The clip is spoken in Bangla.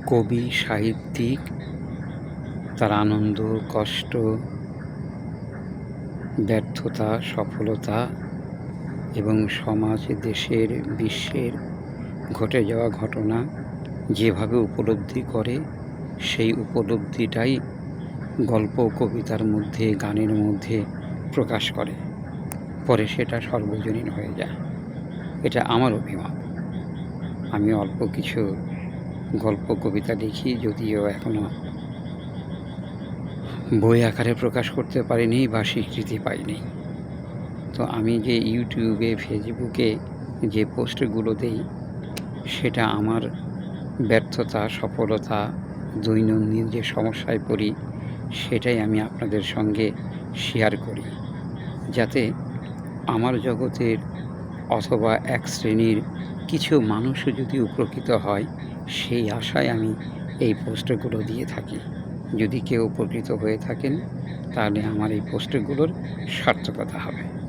কবি, সাহিত্যিক তার আনন্দ, কষ্ট, ব্যর্থতা, সফলতা এবং সমাজ, দেশের, বিশ্বের ঘটে যাওয়া ঘটনা যেভাবে উপলব্ধি করে, সেই উপলব্ধিটাই গল্প, কবিতার মধ্যে, গানের মধ্যে প্রকাশ করে। পরে সেটা সর্বজনীন হয়ে যায়। এটা আমার অভিমত। আমি অল্প কিছু গল্প, কবিতা লিখি, যদিও এখনও বই আকারে প্রকাশ করতে পারিনি বা স্বীকৃতি পাইনি। তো আমি যে ইউটিউবে, ফেসবুকে যে পোস্টগুলো দেই, সেটা আমার ব্যর্থতা, সফলতা, দৈনন্দিন যে সমস্যায় পড়ি, সেটাই আমি আপনাদের সঙ্গে শেয়ার করি, যাতে আমার জগতের অথবা এক শ্রেণীর কিছু মানুষও যদি উপকৃত হয়, সেই আশায় আমি এই পোস্টগুলো দিয়ে থাকি। যদি কেউ উপকৃত হয়ে থাকেন, তাহলে আমার এই পোস্টগুলোর সার্থকতা হবে।